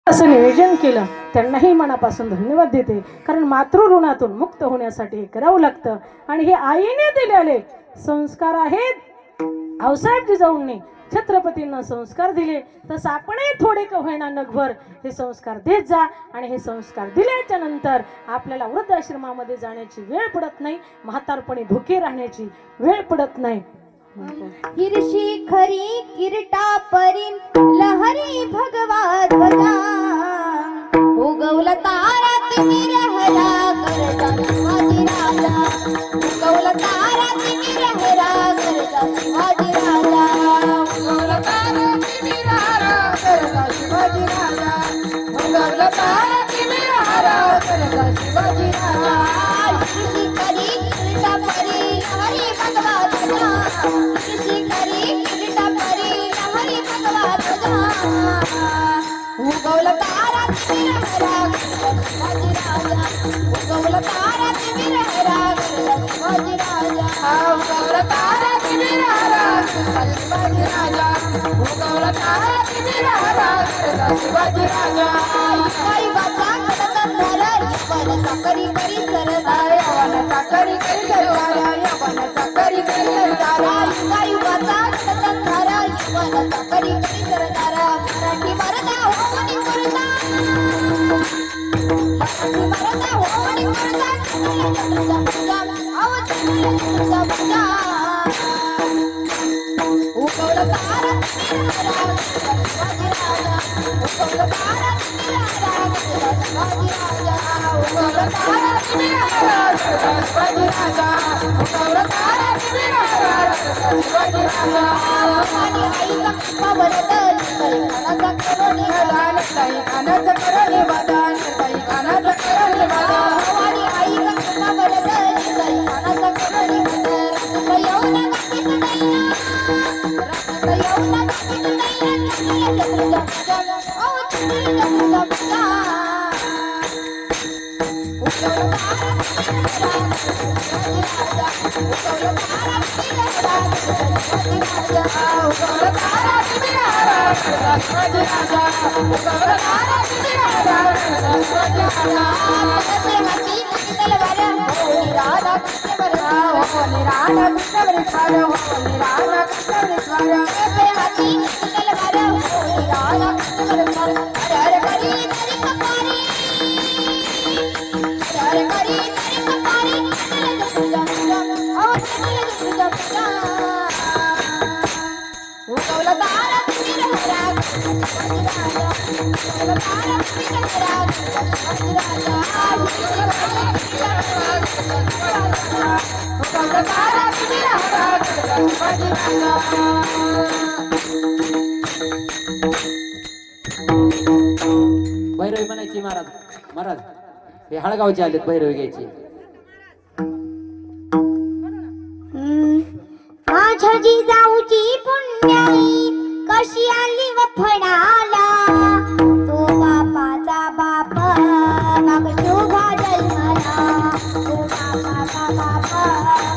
असं निवेदन केलं त्यांनाही मनापासून धन्यवाद देते. कारण मातृऋणातून मुक्त होण्यासाठी हे करावं लागतं आणि हे आईने दिलेले संस्कार आहेत. आऊसाहेब जिजाऊंनी छत्रपतींना संस्कार दिले तसं आपणही थोडे का होईना नगभर हे संस्कार देत जा. आणि हे संस्कार दिल्याच्या नंतर आपल्याला वृद्धाश्रमामध्ये जाण्याची वेळ पडत नाही, म्हातारपणी धोके राहण्याची वेळ पडत नाही. हिरशी खरी किरटा परी लहरी भगवा ध्वजा उगवला तारा तिमिर हरा करता शिवाजी राजा उगवला तारा तिमिर हरा करता शिवाजी राजा उगवला तारा तिमिर हरा करता शिवाजी राजा उगवला तारा तिमिर हरा करता शिवाजी राजा हिरशी खरी किरटा परी लहरी भगवा ध्वजा हिरशी खरी किरटा परी लहरी भगवा ध्वजा उगवला तारा तिमिर हरा करता शिवाजी राजा उगवला तारा तिमिर हरा करता शिवाजी राजा उगवला तारा तिमिर हरा करता शिवाजी राजा उगवला तारा तिमिर हरा करता शिवाजी राजा काही वाचा कडता धरा यवन चाकरी करी सरदार यवन चाकरी करी सरदार यवन चाकरी करी सरदार काही वाचा कडता धरा यवन चाकरी करी सरदार मराठी मरदा होणी करता मराठी मरदा होणी करता तुझा तुझा आवाज तुझा तुझा उगवला तारा तिमिर हरा शिवाजी राजा उगवला तारा तिमिर हरा शिवाजी राजा उगवला तारा तिमिर हरा शिवाजी राजा उगवला तारा तिमिर हरा शिवाजी राजा आणि आईचा पावरदल काही कानाचा करोनी हदान काही कानाचा करोनी बदान काही कानाचा करोनी बदान आणि आईचा पावरदल काही कानाचा करोनी बदान रक्त येऊन बाकीच नाही रक्त येऊन बाकीच नाही तुझ्या तुझ्या ओ तुझ्या तुझ्या तुझ्या उगवला तारा तिमिर हरा शिवाजी राजा उगवला तारा तिमिर हरा शिवाजी राजा उगवला तारा तिमिर हरा शिवाजी राजा कसे हाती तलवार हो निराला कृष्णवर हो निराला कृष्णवर स्वार हो निराला कृष्णवर स्वार कसे हाती तलवार हो निराला कृष्णवर स्वार हर हर करी करी कपारी हर हर करी करी कपारी तुझा तुझा ओ तुझा तुझा उगवला तारा तिमिर हरा शिवाजी राजा उगवला तारा तिमिर हरा शिवाजी राजा उगवला तारा तिमिर हरा शिवाजी राजा भैरवी म्हणायची महाराज महाराज हे हळगावचे आलेत भैरवी घ्यायची. माझ्या जिजाऊची पुण्याई कशी आली वफडाला तो बापाचा बाप मग शुभा जन्मला तो बापाचा बाप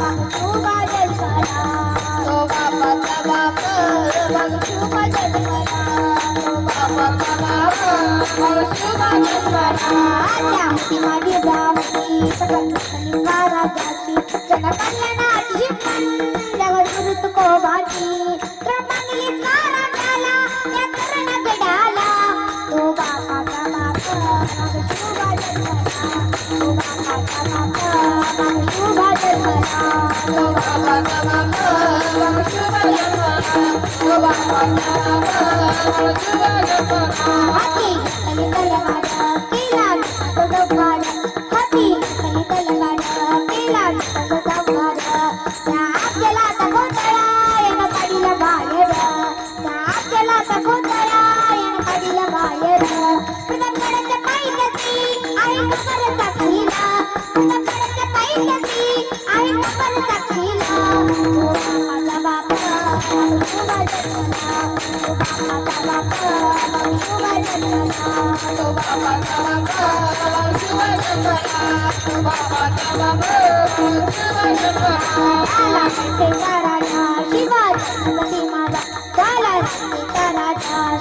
मग शुभा जन्मला तो बापाचा बाप मग शुभा जन्मला तो बापाचा बाप मग शुभा जन्मला त्या मुठी माझी जाऊची सगळं महाराजाची जन कल्याणाची जगत गुरु तुको भाटी क्रमांगली सारा झाला त्या तरुण गडाला तो बापाचा बाप मग शुभा जन्मला तो बापाचा बाप मग शुभा जन्मला तो बापाचा बाप मग शुभा जन्मला तो बापाचा बाप मग शुभा जन्मला हाती तली तलवार केला तो जगवार हाती तली तलवार केला तो जगवार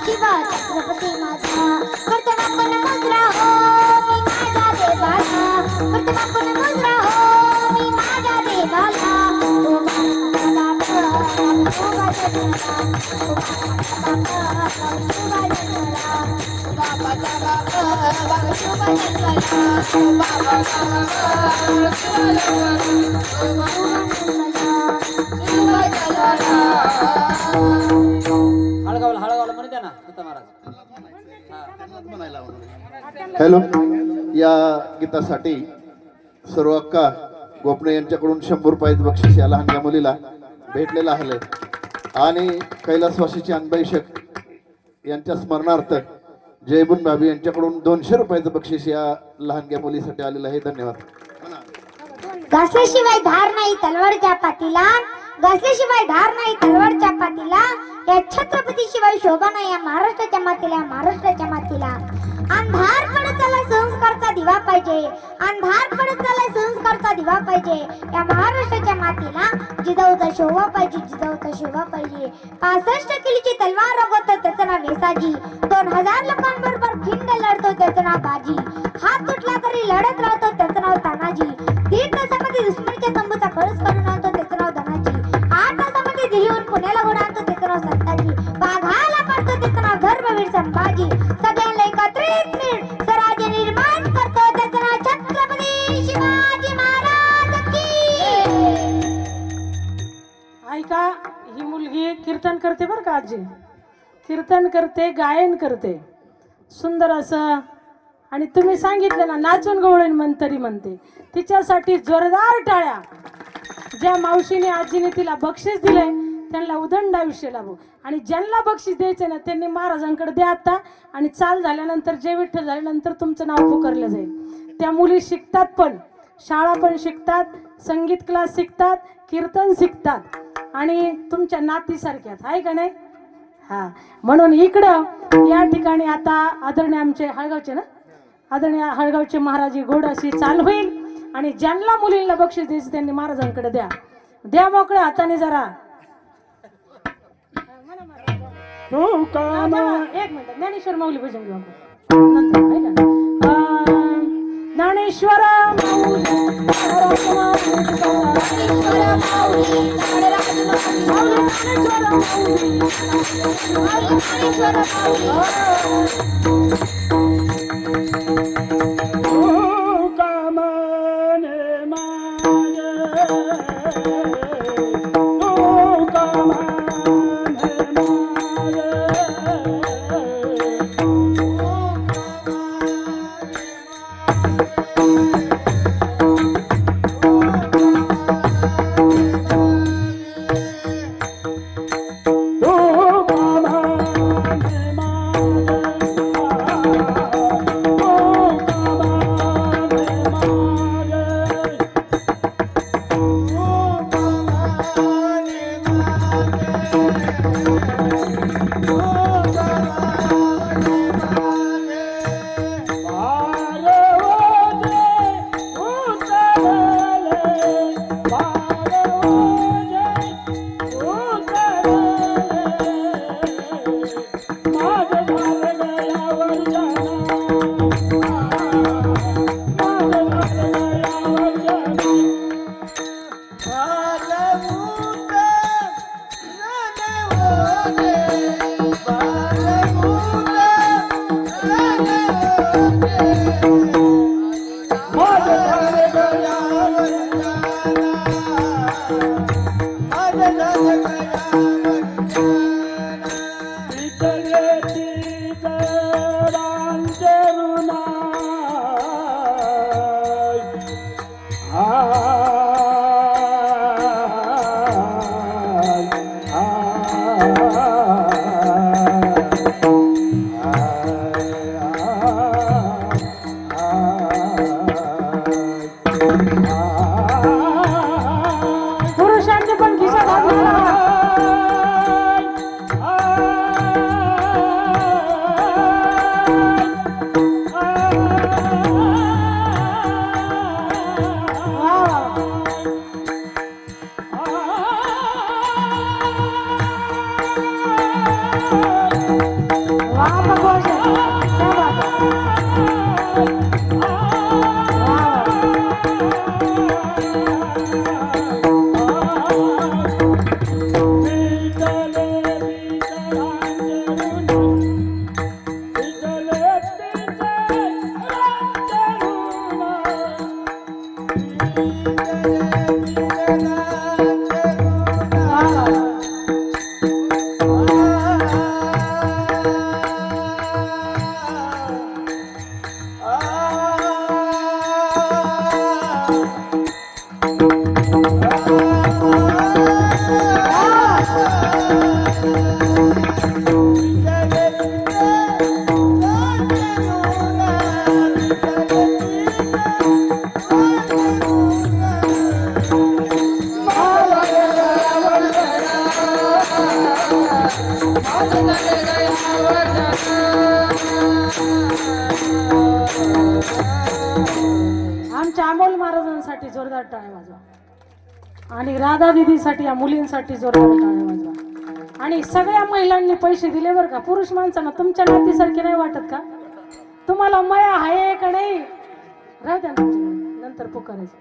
शिवा छत्रपती माझा हळगावला हळगावला म्हणू द्या ना तुता महाराज. हॅलो, या गीतासाठी सर्व अक्का गोपणे यांच्याकडून 100 रुपयाचं बक्षीस या लहानग्या मुलीला भेटलेलं आहे आणि कैलासवासीचे अनबैशक यांच्या स्मरणार्थ जयबुन भाभी यांच्याकडून 200 रुपयाचं बक्षीस या लहानग्या मुलीसाठी आलेलं आहे. धन्यवाद. घासल्याशिवाय धार नाही तलवारच्या पातीला, घासल्याशिवाय धार नाही तलवारच्या पातीला, या छत्रपती शिवाय शोभा नाही या महाराष्ट्राच्या मातीला, या महाराष्ट्राच्या मातीला. अंधार पडत चालला संस्कारचा दिवा पाहिजे, अंधार पडत चालला संस्कारचा दिवा पाहिजे, या महाराष्ट्राच्या मातीला जिजाऊचा शोभा पाहिजे, जिजाऊचा शोभा पाहिजे. 65 किलोची तलवार रगवतो त्याचं नाव वेसाजी, 2000 लोकांबरोबर खिंड लढतो त्याचं नाव बाजी, हात तुटला तरी लढत राहतो त्याचं नाव तानाजी, 3 तासामध्ये दुश्मनीच्या तंबूचा कळस काढून आणतो त्याचं नाव धनाजी, 8 तासामध्ये दिल्लीहून पुण्याला घोडा आणतो त्याचं नाव संताजी, वाघाला पाडतो त्याचं नाव धर्मवीर संभाजी, सगळ्यांना एकत्रित मिळून स्वराज्य निर्माण करतो त्याचं नाव छत्रपती शिवाजी महाराज की. ऐका, ही मुलगी कीर्तन करते बरं का आजी, कीर्तन करते, गायन करते सुंदर असं. आणि तुम्ही सांगितलं ना नाचून गवळण मंतरी म्हणते, तिच्यासाठी जोरदार टाळ्या. ज्या मावशीने आजीने तिला बक्षीस दिलंय त्यांना उदंड आयुष्य लाभो. आणि ज्यांना बक्षीस द्यायचं ना त्यांनी महाराजांकडे द्या आता. आणि चाल झाल्यानंतर जय विठ्ठल झाल्यानंतर तुमचं नाव पुकारलं जाईल. त्या मुली शिकतात, पण शाळा पण शिकतात, संगीत क्लास शिकतात, कीर्तन शिकतात आणि तुमच्या नातीसारख्यात आहे का नाही. हा, म्हणून इकडं या ठिकाणी आता आदरणीय आमचे हळगावचे ना, आदरणीय हळगावचे महाराज गोड अशी चाल होईल. आणि ज्यांना मुलींना बक्षीस द्यायचं त्यांनी महाराजांकडे द्या, द्या मोकळ्या हाताने जरा. एक मिनिट, ज्ञानेश्वर माऊली भजन घेऊ आपण नंतर, आहे का. ज्ञानेश्वर माऊली आमच्या अमोल महाराजांसाठी जोरदार टाळ्या वाजवा आणि राधा दिदीसाठी या मुलींसाठी जोरदार टाळ्या वाजवा आणि सगळ्या महिलांनी पैसे दिले बरं का. पुरुष माणसांना तुमच्या नातीसारखे नाही वाटत का? तुम्हाला मया आहे का नाही? राहू द्या नंतर पुकारायचं.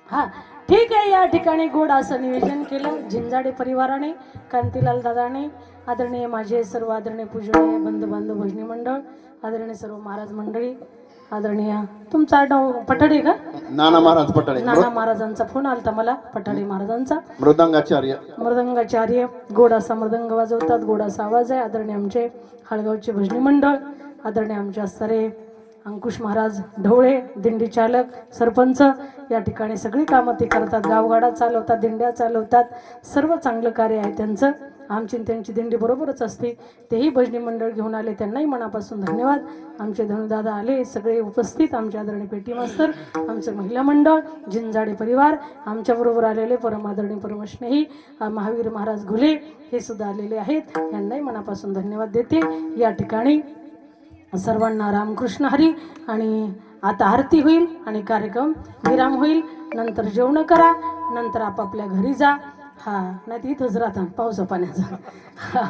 हा ठीक आहे. या ठिकाणी गोड असं नियोजन केलं झिंजाडे परिवाराने, कांतीलाल दादाने, आदरणीय माझे सर्व आदरणीय पूजनीय बंधू बांधव भजनी मंडळ, आदरणीय सर्व महाराज मंडळी, आदरणीय तुमचा नाव पठाडे का? नाना महाराज पटाळे, नाना महाराजांचा फोन आलता मला, पठाडे महाराजांचा. मृदंगाचार्य गोड असा मृदंग वाजवतात, गोड असा आवाज आहे. आदरणीय आमचे हळगावचे भजनी मंडळ, आदरणीय आमचे सरे अंकुश महाराज ढवळे, दिंडी चालक, सरपंच, या ठिकाणी सगळी कामं ते करतात. गावगाडा चालवतात, दिंड्या चालवतात, सर्व चांगलं कार्य आहे त्यांचं. आमची त्यांची दिंडी बरोबरच असते. तेही भजनी मंडळ घेऊन आले, त्यांनाही मनापासून धन्यवाद. आमचे धनुदादा आले सगळे उपस्थित, आमचे आदरणीय पेटी मास्तर, आमचं महिला मंडळ, झिंजाडे परिवार, आमच्याबरोबर आलेले परम आदरणीय परमस्नेही महावीर महाराज घुले हे सुद्धा आलेले आहेत. यांनाही मनापासून धन्यवाद देते. या ठिकाणी सर्वांना रामकृष्ण हरी. आणि आता आरती होईल आणि कार्यक्रम विराम होईल. नंतर जेवण करा, नंतर आपापल्या घरी जा. हा नाही तर इथंच राहता पावसा पाण्याचा. हा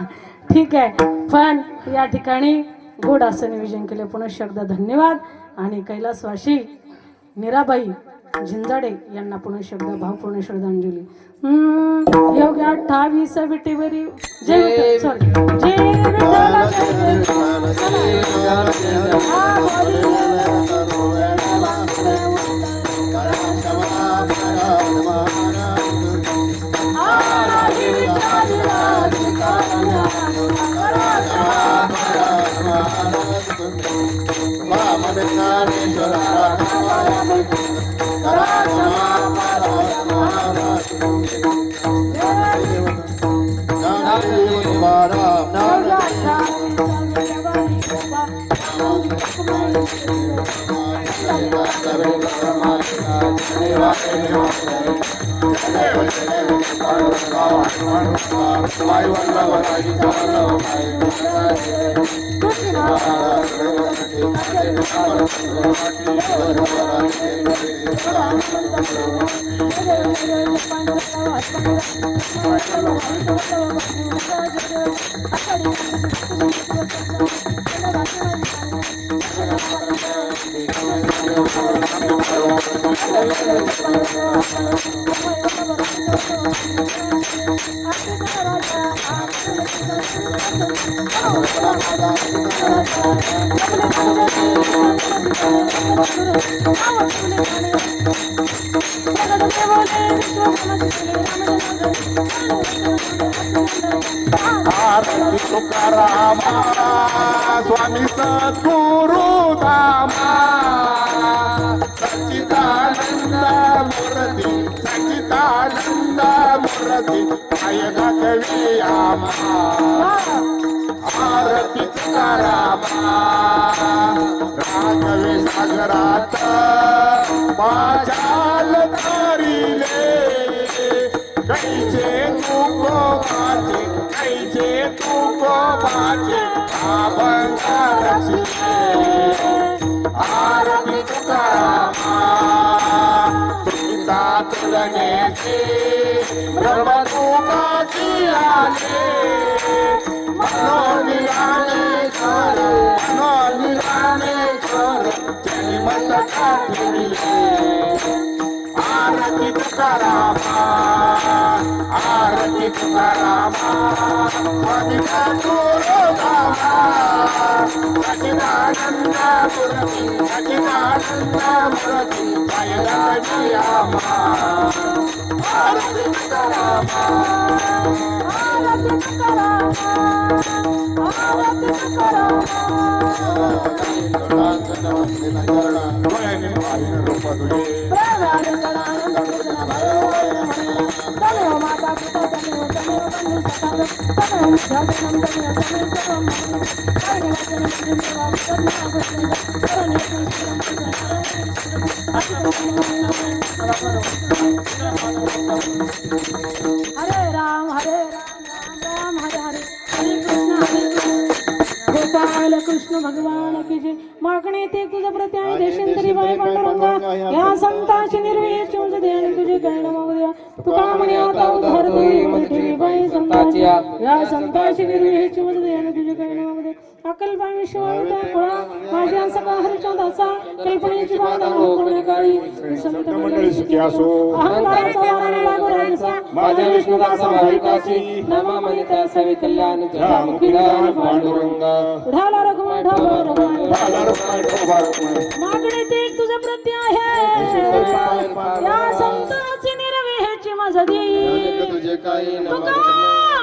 ठीक आहे. पण या ठिकाणी गोड असं नियोजन केलं. पुनश्च एकदा धन्यवाद. आणि कैलासवासी मीराबाई झिंजाडे यांना पुनश्च एकदा भावपूर्ण श्रद्धांजली. योग्य 28 विटेवरी जय सॉरी जय विठ्ठल तुकारामा स्वामी सद्गुरु धामा सच्चिदानंद मूर्ती सच्चिदानंद मूर्ती काय कवी आमा आरती तुकारामा राघवे सागरात पाचाल तारिले कैचे तुको माझे कैचे तुको माझे आभंगारचिले आरती तुकारामा तुझा तुलनेचे ब्रह्मतुकाची आले मनोनिराने कर जन्मत ठेविले आरती तुकारामा आरती तुकारामा स्वामी सद्गुरु धामा सच्चिदानंद मूर्ती सच्चिदानंद मूर्ती जय गणपती आमा आरती तुकारामा आरती तुकारामा आरती तुकारामा हरे राम राम हरे हरे हरे कृष्ण गोपाल कृष्ण भगवान की जय. मागणे ते तुझं प्रती आहे देशेंतरी बाई पांडुरंगा या संतांची निर्वेळ चोज दे आणि तुझे काय नाव द्या तुका म्हणे आता उद्धार तुझी ठेवी बाई संतांची या संतांची निर्वेळ चोज दे आणि तुझे काय नाव दे अकल्पा विश्वावता खुळा माझ्या सका हरिचंदाचा कल्पनेची बाधा होणे काळी संत मंडळी सुखी असो अहंकाराचा वारा लागो राहायचा माझ्या विष्णुदासा भाविकासी नमा मनिता सवे कल्याण जया मुखीदार पांडुरंगा उडाला रघुवंश रघुवंश झाला रुक्माई ठोबा रुक्माई. मागणे ते तुझं प्रती आहे या संतांची निर्वेची माझा देई तुझे काय तुका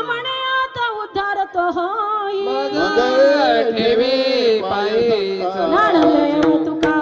म्हणे आता उद्धार तो होई ठेवी पायी नाणवय तुका